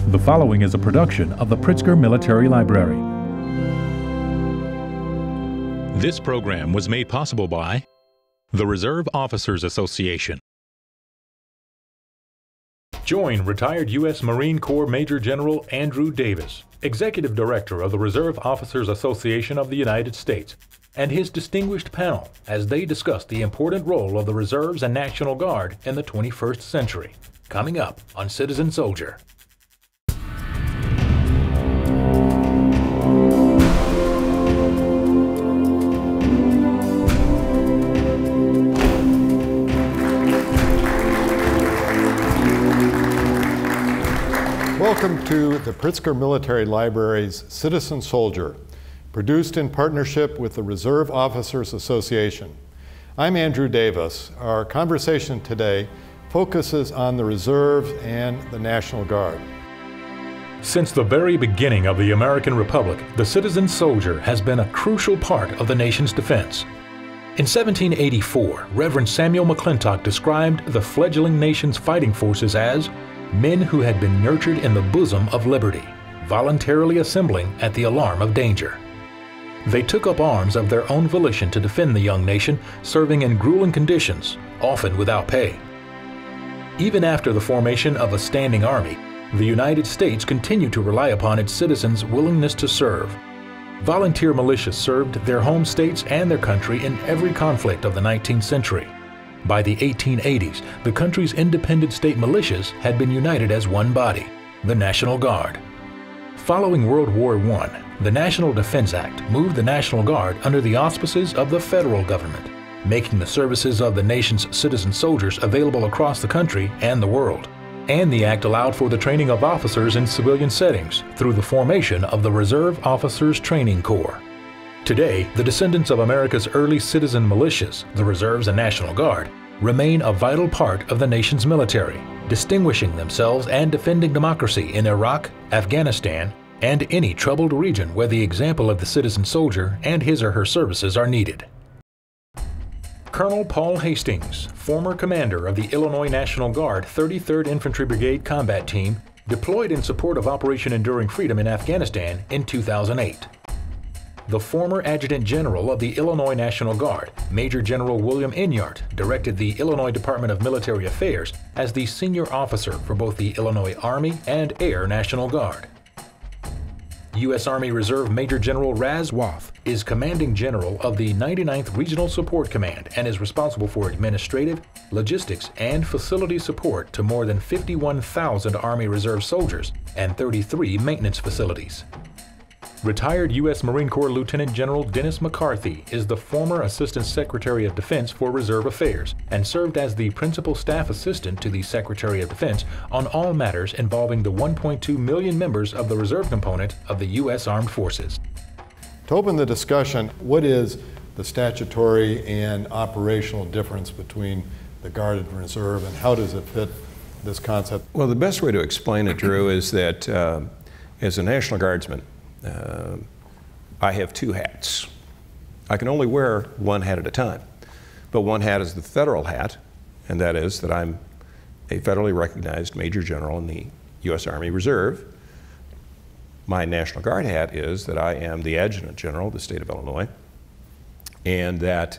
The following is a production of the Pritzker Military Library. This program was made possible by the Reserve Officers Association. Join retired U.S. Marine Corps Major General Andrew Davis, Executive Director of the Reserve Officers Association of the United States, and his distinguished panel as they discuss the important role of the Reserves and National Guard in the 21st century. Coming up on Citizen Soldier. Welcome to the Pritzker Military Library's Citizen Soldier, produced in partnership with the Reserve Officers Association. I'm Andrew Davis. Our conversation today focuses on the Reserve and the National Guard. Since the very beginning of the American Republic, the citizen soldier has been a crucial part of the nation's defense. In 1784, Reverend Samuel McClintock described the fledgling nation's fighting forces as men who had been nurtured in the bosom of liberty, voluntarily assembling at the alarm of danger. They took up arms of their own volition to defend the young nation, serving in grueling conditions, often without pay. Even after the formation of a standing army, the United States continued to rely upon its citizens' willingness to serve. Volunteer militias served their home states and their country in every conflict of the 19th century. By the 1880s, the country's independent state militias had been united as one body, the National Guard. Following World War I, the National Defense Act moved the National Guard under the auspices of the federal government, making the services of the nation's citizen soldiers available across the country and the world. And the act allowed for the training of officers in civilian settings through the formation of the Reserve Officers Training Corps. Today, the descendants of America's early citizen militias, the Reserves and National Guard, remain a vital part of the nation's military, distinguishing themselves and defending democracy in Iraq, Afghanistan, and any troubled region where the example of the citizen soldier and his or her services are needed. Colonel Paul Hastings, former commander of the Illinois National Guard 33rd Infantry Brigade Combat Team, deployed in support of Operation Enduring Freedom in Afghanistan in 2008. The former Adjutant General of the Illinois National Guard, Major General William Enyart, directed the Illinois Department of Military Affairs as the senior officer for both the Illinois Army and Air National Guard. U.S. Army Reserve Major General Razz Waff is Commanding General of the 99th Regional Support Command and is responsible for administrative, logistics, and facility support to more than 51,000 Army Reserve soldiers and 33 maintenance facilities. Retired U.S. Marine Corps Lieutenant General Dennis McCarthy is the former Assistant Secretary of Defense for Reserve Affairs and served as the Principal Staff Assistant to the Secretary of Defense on all matters involving the 1.2 million members of the reserve component of the U.S. Armed Forces. To open the discussion, what is the statutory and operational difference between the Guard and Reserve, and how does it fit this concept? Well, the best way to explain it, Drew, is that as a National Guardsman, I have two hats. I can only wear one hat at a time, but one hat is the federal hat, and that is that I'm a federally recognized Major General in the U.S. Army Reserve. My National Guard hat is that I am the Adjutant General of the state of Illinois, and that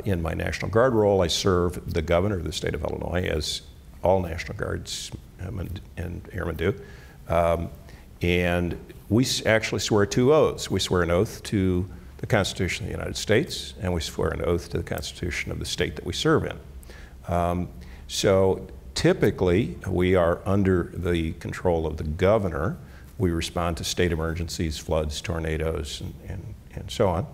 in my National Guard role I serve the Governor of the state of Illinois, as all National Guardsmen and airmen do. And we actually swear two oaths. We swear an oath to the Constitution of the United States, and we swear an oath to the Constitution of the state that we serve in. So typically, we are under the control of the governor. We respond to state emergencies, floods, tornadoes, and so on.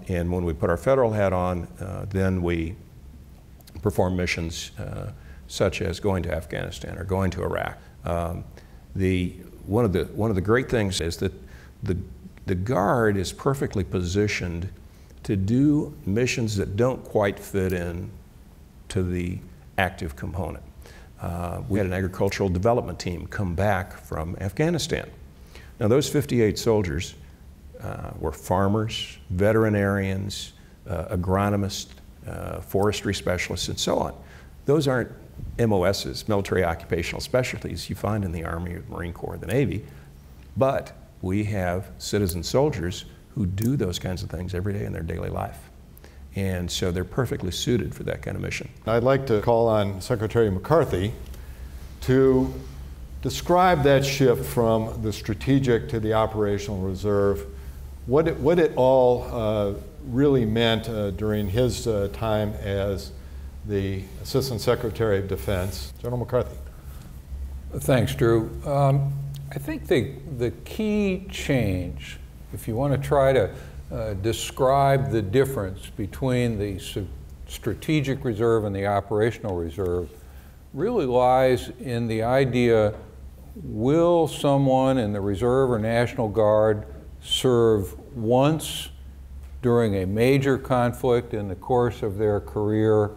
And when we put our federal hat on, then we perform missions such as going to Afghanistan or going to Iraq. One of the great things is that the Guard is perfectly positioned to do missions that don't quite fit in to the active component. We had an agricultural development team come back from Afghanistan. Now those 58 soldiers were farmers, veterinarians, agronomists, forestry specialists, and so on. Those aren't MOSs, military occupational specialties, you find in the Army, the Marine Corps, the Navy, but we have citizen soldiers who do those kinds of things every day in their daily life. And so they're perfectly suited for that kind of mission. I'd like to call on Secretary McCarthy to describe that shift from the strategic to the operational reserve, what it all really meant during his time as the Assistant Secretary of Defense. General McCarthy. Thanks, Drew. I think the key change, if you want to try to describe the difference between the strategic reserve and the operational reserve, really lies in the idea, will someone in the Reserve or National Guard serve once during a major conflict in the course of their career,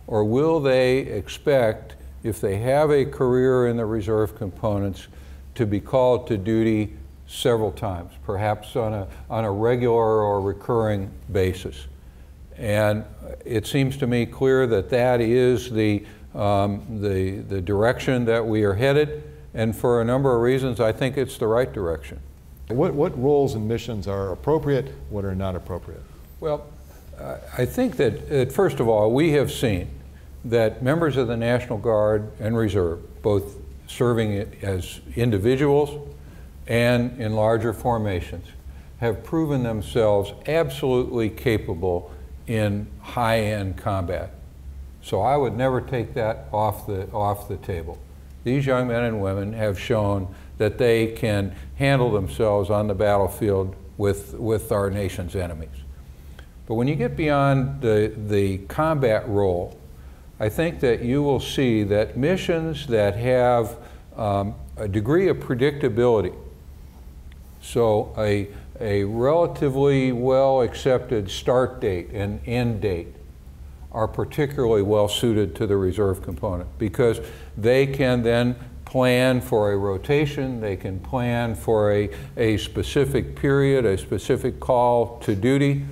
or will they expect, if they have a career in the reserve components, to be called to duty several times, perhaps on a regular or recurring basis? And it seems to me clear that that is the direction that we are headed, and for a number of reasons I think it's the right direction. What roles and missions are appropriate, what are not appropriate? Well, I think that first of all, we have seen that members of the National Guard and Reserve, both serving as individuals and in larger formations, have proven themselves absolutely capable in high-end combat. So I would never take that off the table. These young men and women have shown that they can handle themselves on the battlefield with our nation's enemies. But when you get beyond the combat role, I think that you will see that missions that have a degree of predictability, so a relatively well accepted start date and end date, are particularly well suited to the reserve component, because they can then plan for a rotation, they can plan for a specific period, a specific call to duty.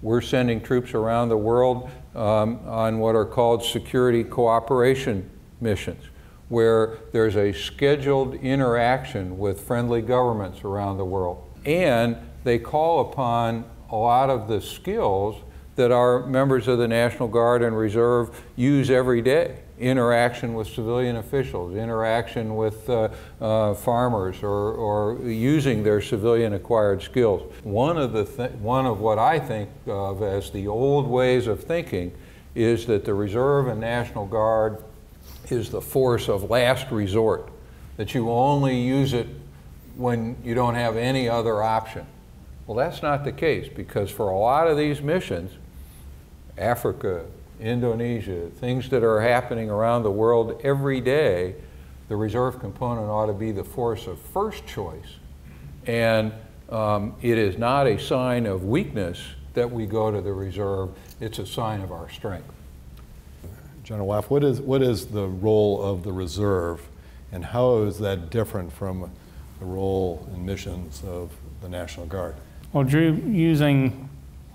We're sending troops around the world on what are called security cooperation missions, where there's a scheduled interaction with friendly governments around the world. And they call upon a lot of the skills that our members of the National Guard and Reserve use every day. Interaction with civilian officials, interaction with farmers, or using their civilian acquired skills. One of what I think of as the old ways of thinking is that the Reserve and National Guard is the force of last resort, that you only use it when you don't have any other option. Well, that's not the case, because for a lot of these missions, Africa, Indonesia, things that are happening around the world every day, the reserve component ought to be the force of first choice. And it is not a sign of weakness that we go to the reserve, it's a sign of our strength. General Waff, what is the role of the reserve, and how is that different from the role and missions of the National Guard? Well, Drew, using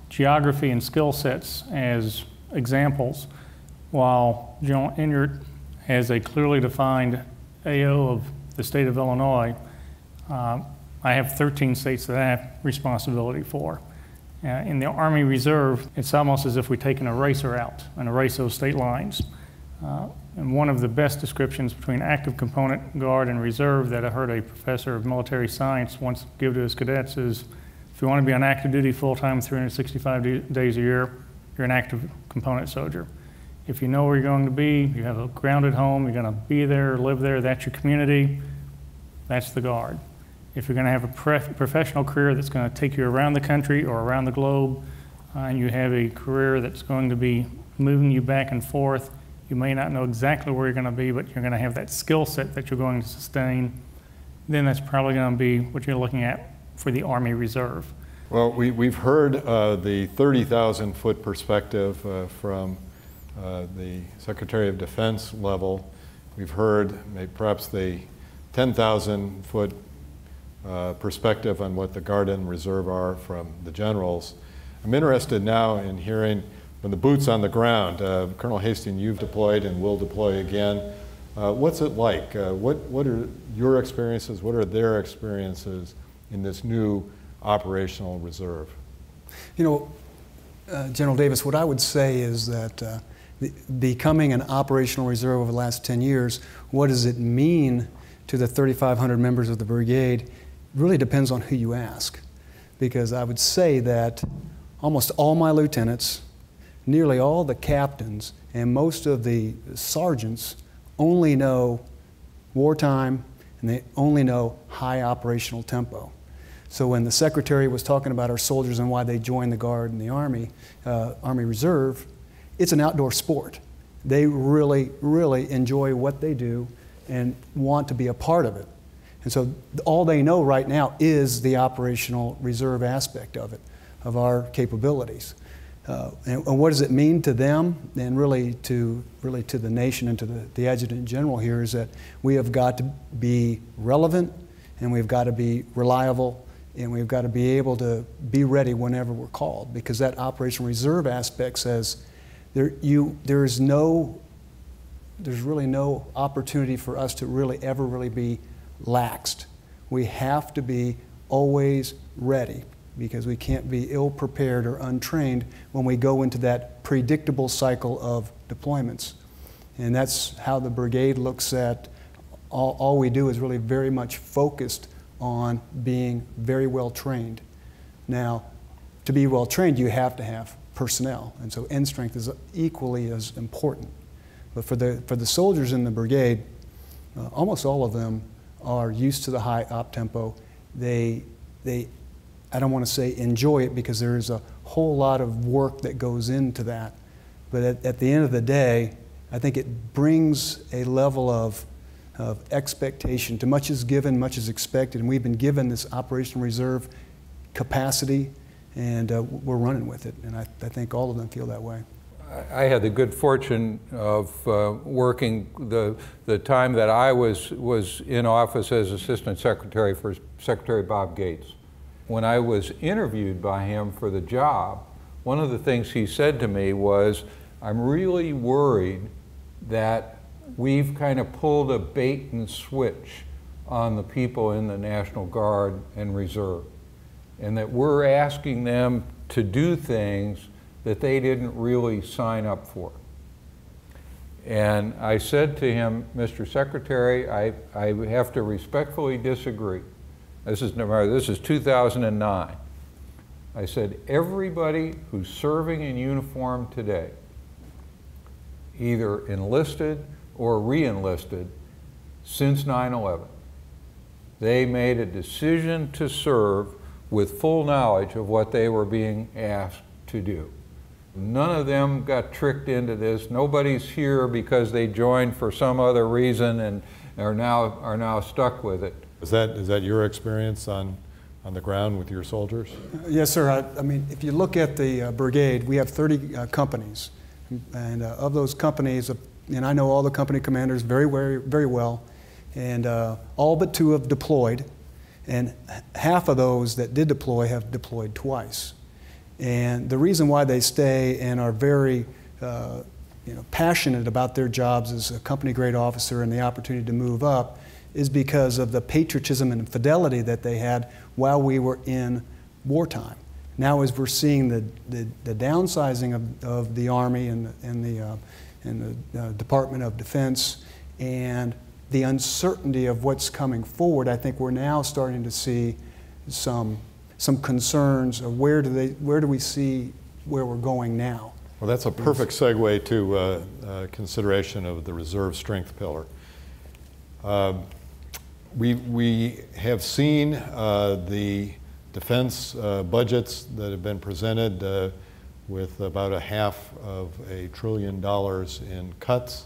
geography and skill sets as examples, while General Enyart has a clearly defined AO of the state of Illinois, I have 13 states that I have responsibility for. In the Army Reserve, it's almost as if we've taken a racer out and erased those state lines. And one of the best descriptions between active component, Guard, and Reserve that I heard a professor of military science once give to his cadets is, if you want to be on active duty full-time 365 days a year, you're an active component soldier. If you know where you're going to be, you have a grounded home, you're going to be there, live there, that's your community, that's the Guard. If you're going to have a professional career that's going to take you around the country or around the globe, and you have a career that's going to be moving you back and forth, you may not know exactly where you're going to be, but you're going to have that skill set that you're going to sustain, then that's probably going to be what you're looking at for the Army Reserve. Well, we've heard the 30,000-foot perspective from the Secretary of Defense level. We've heard perhaps the 10,000-foot perspective on what the Guard and Reserve are from the generals. I'm interested now in hearing the boot's on the ground. Colonel Hastings, you've deployed and will deploy again. What's it like? What are your experiences? What are their experiences in this new operational reserve? You know, General Davis, what I would say is that becoming an operational reserve over the last 10 years, what does it mean to the 3,500 members of the brigade really depends on who you ask. Because I would say that almost all my lieutenants, nearly all the captains, and most of the sergeants only know wartime and they only know high operational tempo. So when the Secretary was talking about our soldiers and why they joined the Guard and the Army, Army Reserve, it's an outdoor sport. They really, really enjoy what they do and want to be a part of it. And so all they know right now is the operational reserve aspect of it, of our capabilities. And what does it mean to them and really to the nation and to the Adjutant General here is that we have got to be relevant and we've got to be reliable and we've got to be able to be ready whenever we're called, because that operational reserve aspect says there's really no opportunity for us to ever really be laxed. We have to be always ready, because we can't be ill-prepared or untrained when we go into that predictable cycle of deployments. And that's how the brigade looks at all we do is really very much focused on being very well trained. Now, to be well trained, you have to have personnel, and so end strength is equally as important. But for the soldiers in the brigade, almost all of them are used to the high op tempo. They I don't want to say enjoy it, because there is a whole lot of work that goes into that. But at the end of the day, I think it brings a level of expectation. To much is given, much is expected, and we've been given this operational reserve capacity, and we're running with it. And I think all of them feel that way. I had the good fortune of working the time that I was in office as Assistant Secretary for Secretary Bob Gates. When I was interviewed by him for the job, one of the things he said to me was, I'm really worried that we've kind of pulled a bait and switch on the people in the National Guard and Reserve, and that we're asking them to do things that they didn't really sign up for. And I said to him, Mr. Secretary, I have to respectfully disagree. This is 2009. I said, everybody who's serving in uniform today, either enlisted or re-enlisted since 9/11, they made a decision to serve with full knowledge of what they were being asked to do. None of them got tricked into this. Nobody's here because they joined for some other reason and are now stuck with it. Is that your experience on the ground with your soldiers? Yes, sir. I mean, if you look at the brigade, we have 30 companies, and of those companies, and I know all the company commanders very, very, very well, and all but 2 have deployed, and half of those that did deploy have deployed twice. And the reason why they stay and are very passionate about their jobs as a company grade officer and the opportunity to move up is because of the patriotism and fidelity that they had while we were in wartime. Now, as we're seeing the downsizing of the Army and the Department of Defense and the uncertainty of what's coming forward, I think we're now starting to see some concerns of where do we see where we're going now. Well, that's a perfect segue to consideration of the reserve strength pillar. We have seen the defense budgets that have been presented with about $500 billion in cuts.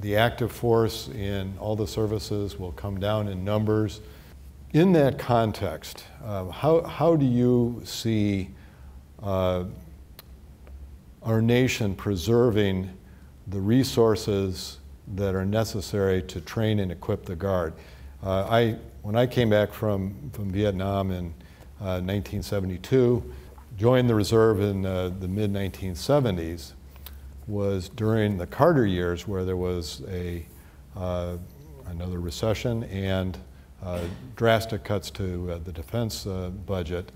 The active force in all the services will come down in numbers. In that context, how do you see our nation preserving the resources that are necessary to train and equip the Guard? When I came back from Vietnam in 1972, joined the reserve in the mid-1970s was during the Carter years, where there was another recession and drastic cuts to the defense budget.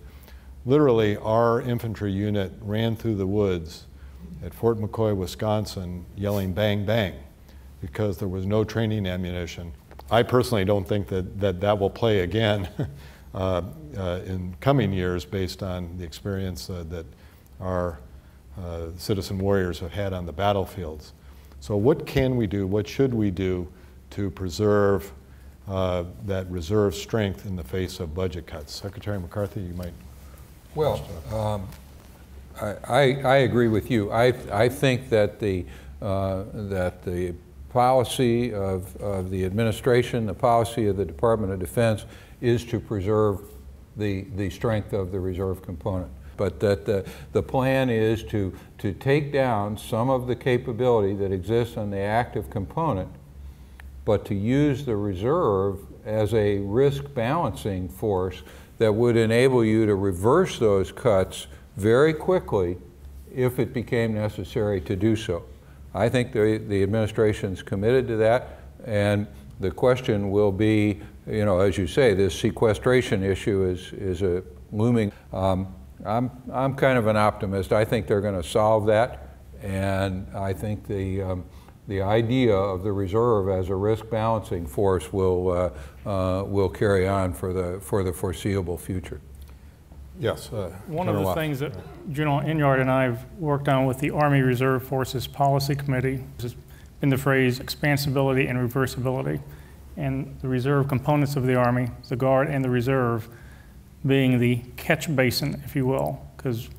Literally, our infantry unit ran through the woods at Fort McCoy, Wisconsin, yelling bang, bang, because there was no training ammunition. I personally don't think that will play again in coming years based on the experience that our citizen warriors have had on the battlefields. So what can we do, what should we do to preserve that reserve strength in the face of budget cuts? Secretary McCarthy, you might. Well, I agree with you. I think that the policy of the administration, the policy of the Department of Defense, is to preserve the strength of the reserve component. But that the plan is to take down some of the capability that exists on the active component, but to use the reserve as a risk balancing force that would enable you to reverse those cuts very quickly if it became necessary to do so. I think the administration's committed to that, and the question will be, you know, as you say, this sequestration issue is a looming. I'm kind of an optimist. I think they're going to solve that, and I think the idea of the reserve as a risk balancing force will carry on for the foreseeable future. Yes. One of the Waff. things that General Inyard and I have worked on with the Army Reserve Forces Policy Committee has been the phrase expansibility and reversibility, and the reserve components of the Army, the Guard and the Reserve, being the catch basin, if you will, because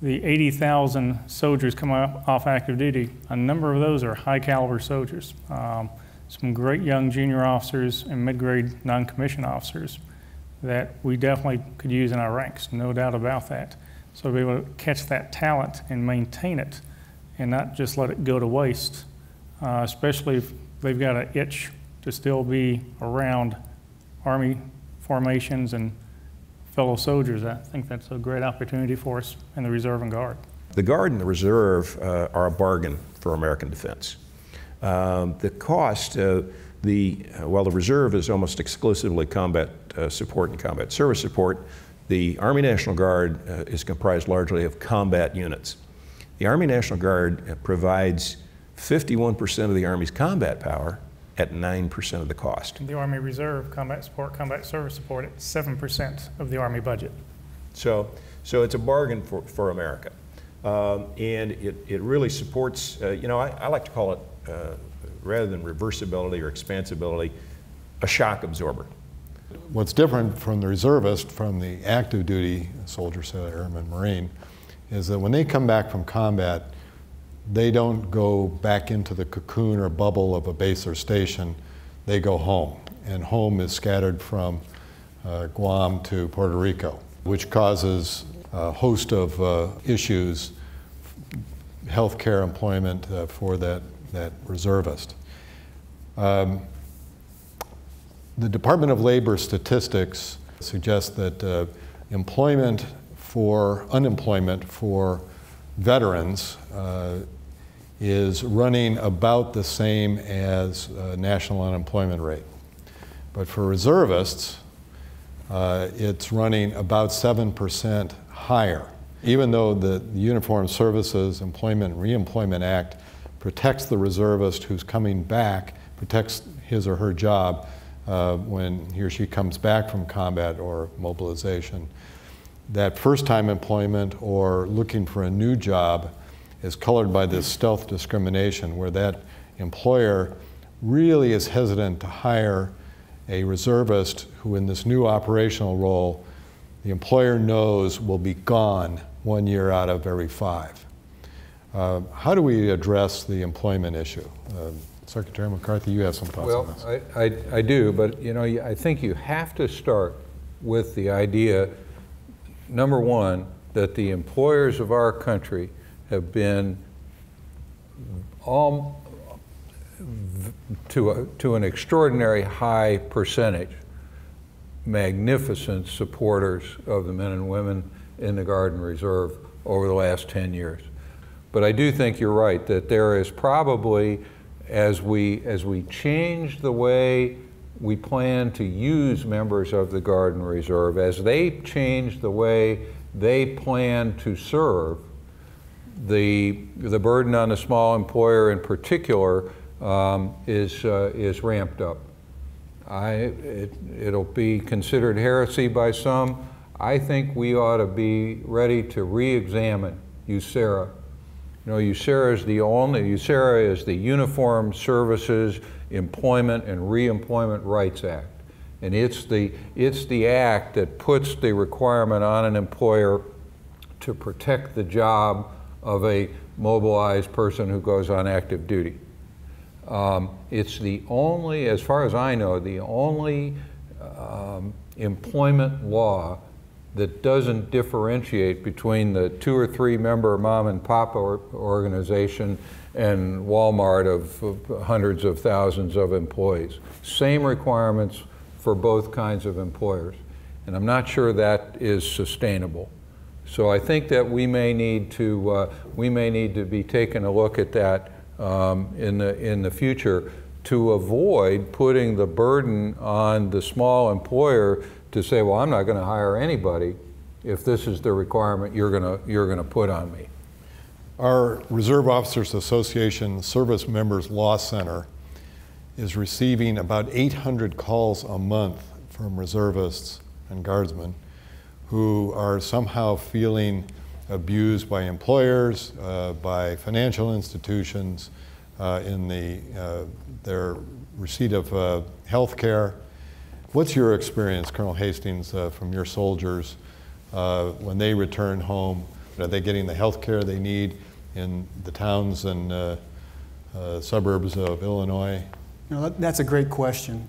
the 80,000 soldiers coming off active duty, a number of those are high caliber soldiers. Some great young junior officers and mid-grade non-commissioned officers that we definitely could use in our ranks, no doubt about that. So to be able to catch that talent and maintain it and not just let it go to waste, especially if they've got an itch to still be around Army formations and fellow soldiers. I think that's a great opportunity for us in the Reserve and Guard. The Guard and the Reserve are a bargain for American defense. The cost, while the Reserve is almost exclusively combat support and combat service support, the Army National Guard is comprised largely of combat units. The Army National Guard provides 51% of the Army's combat power at 9% of the cost. The Army Reserve combat support, combat service support at 7% of the Army budget. So it's a bargain for America. And it really supports, you know, I like to call it, rather than reversibility or expansibility, a shock absorber. What's different from the reservist, from the active duty soldier, sailor, airman, Marine, is that when they come back from combat, they don't go back into the cocoon or bubble of a base or station. They go home, and home is scattered from Guam to Puerto Rico, which causes a host of issues, health care, employment for that reservist. The Department of Labor statistics suggest that unemployment for veterans is running about the same as national unemployment rate. But for reservists, it's running about 7% higher. Even though the Uniformed Services Employment and Reemployment Act protects the reservist who's coming back, protects his or her job when he or she comes back from combat or mobilization, that first-time employment or looking for a new job is colored by this stealth discrimination, where that employer really is hesitant to hire a reservist who, in this new operational role, the employer knows will be gone 1 year out of every 5. How do we address the employment issue? Secretary McCarthy, you have some thoughts on this. Well, I do, but you know, I think you have to start with the idea, number one, that the employers of our country have been to an extraordinary high percentage magnificent supporters of the men and women in the Guard and Reserve over the last 10 years. But I do think you're right, that there is probably, as we change the way we plan to use members of the Guard and Reserve, as they change the way they plan to serve, the burden on the small employer in particular is ramped up. It'll be considered heresy by some. I think we ought to be ready to re-examine USERRA. You know, USERRA is the Uniformed Services Employment and Reemployment Rights Act. And it's the act that puts the requirement on an employer to protect the job of a mobilized person who goes on active duty. It's the only, as far as I know, the only employment law that doesn't differentiate between the 2 or 3 member mom and pop organization and Walmart of hundreds of thousands of employees. Same requirements for both kinds of employers. And I'm not sure that is sustainable. So I think that we may need to be taking a look at that in the future to avoid putting the burden on the small employer to say, well, I'm not going to hire anybody if this is the requirement you're going to put on me. Our Reserve Officers Association Service Members Law Center is receiving about 800 calls a month from reservists and guardsmen who are somehow feeling abused by employers, by financial institutions, in their receipt of health care. What's your experience, Colonel Hastings, from your soldiers when they return home? Are they getting the health care they need in the towns and suburbs of Illinois? You know, that's a great question.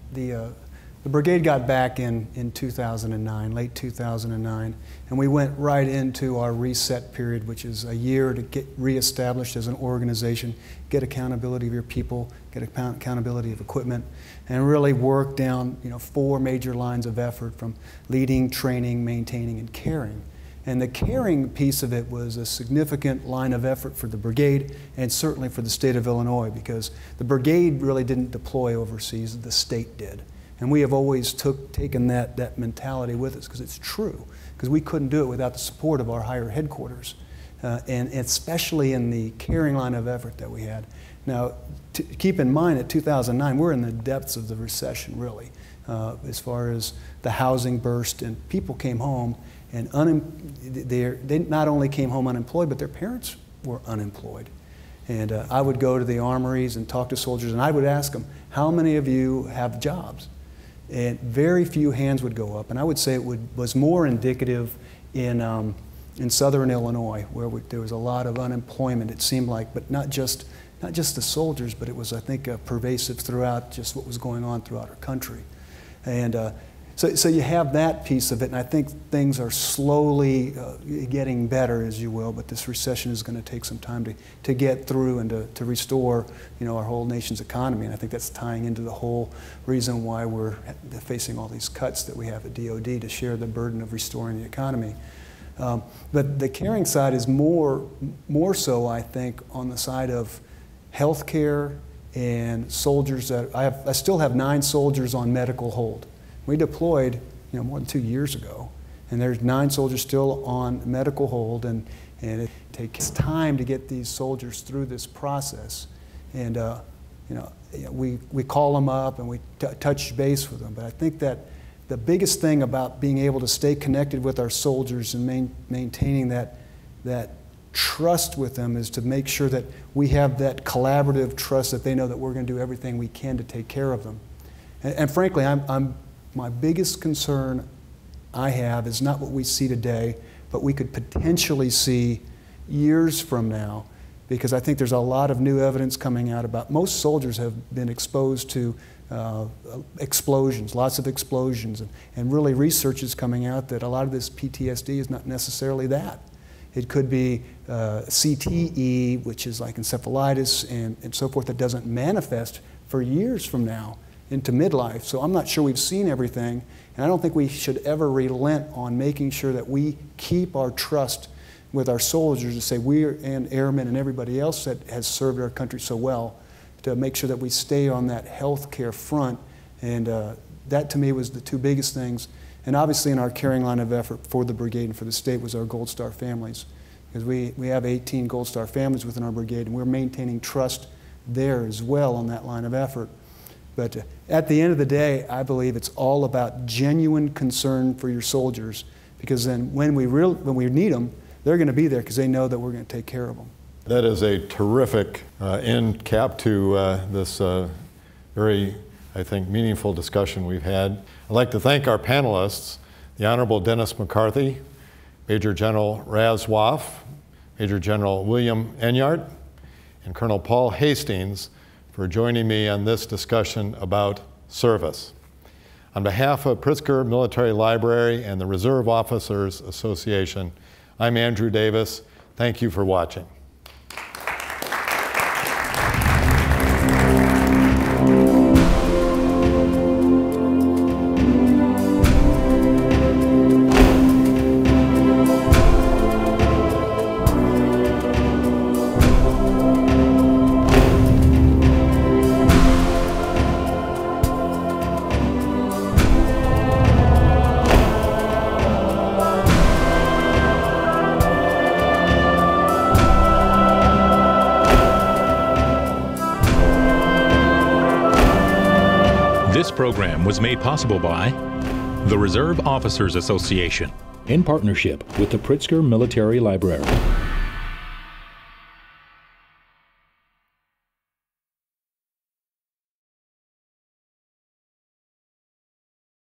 The brigade got back in 2009, late 2009, and we went right into our reset period, which is a year to get reestablished as an organization, get accountability of your people, get accountability of equipment, and really work down 4 major lines of effort from leading, training, maintaining, and caring. And the caring piece of it was a significant line of effort for the brigade and certainly for the state of Illinois, because the brigade really didn't deploy overseas, the state did. And we have always taken that mentality with us, because it's true, because we couldn't do it without the support of our higher headquarters, and especially in the caring line of effort that we had. Now, keep in mind, at 2009, we're in the depths of the recession, really, as far as the housing burst, and people came home, and they not only came home unemployed, but their parents were unemployed. And I would go to the armories and talk to soldiers, and I would ask them, how many of you have jobs? And very few hands would go up. And I would say it was more indicative in southern Illinois, where there was a lot of unemployment, it seemed like, but not just the soldiers, but it was, I think, pervasive throughout just what was going on throughout our country. And so you have that piece of it, and I think things are slowly getting better, as you will, but this recession is going to take some time to get through and to restore, our whole nation's economy. And I think that's tying into the whole reason why we're facing all these cuts that we have at DOD to share the burden of restoring the economy. But the caring side is more so, I think, on the side of health care and soldiers that I still have 9 soldiers on medical hold. We deployed, more than 2 years ago, and there's 9 soldiers still on medical hold, and it takes time to get these soldiers through this process. And we call them up and we touch base with them. But I think that the biggest thing about being able to stay connected with our soldiers and maintaining that trust with them is to make sure that we have that collaborative trust that they know that we're going to do everything we can to take care of them. And frankly, my biggest concern I have is not what we see today, but we could potentially see years from now, because I think there's a lot of new evidence coming out about most soldiers have been exposed to explosions, lots of explosions, and really research is coming out that a lot of this PTSD is not necessarily that. It could be CTE, which is like encephalitis and so forth, that doesn't manifest for years from now. into midlife. So I'm not sure we've seen everything, and I don't think we should ever relent on making sure that we keep our trust with our soldiers to say and airmen and everybody else that has served our country so well, to make sure that we stay on that health care front. And that to me was the two biggest things. And obviously in our carrying line of effort for the brigade and for the state was our Gold Star families. Because we have 18 Gold Star families within our brigade, and we're maintaining trust there as well on that line of effort. But at the end of the day, I believe it's all about genuine concern for your soldiers, because then when we need them, they're going to be there because they know that we're going to take care of them. That is a terrific end cap to this very, I think, meaningful discussion we've had. I'd like to thank our panelists, the Honorable Dennis McCarthy, Major General Razz Waff, Major General William Enyart, and Colonel Paul Hastings for joining me on this discussion about service. On behalf of Pritzker Military Library and the Reserve Officers Association, I'm Andrew Davis. Thank you for watching. This program was made possible by the Reserve Officers Association in partnership with the Pritzker Military Library.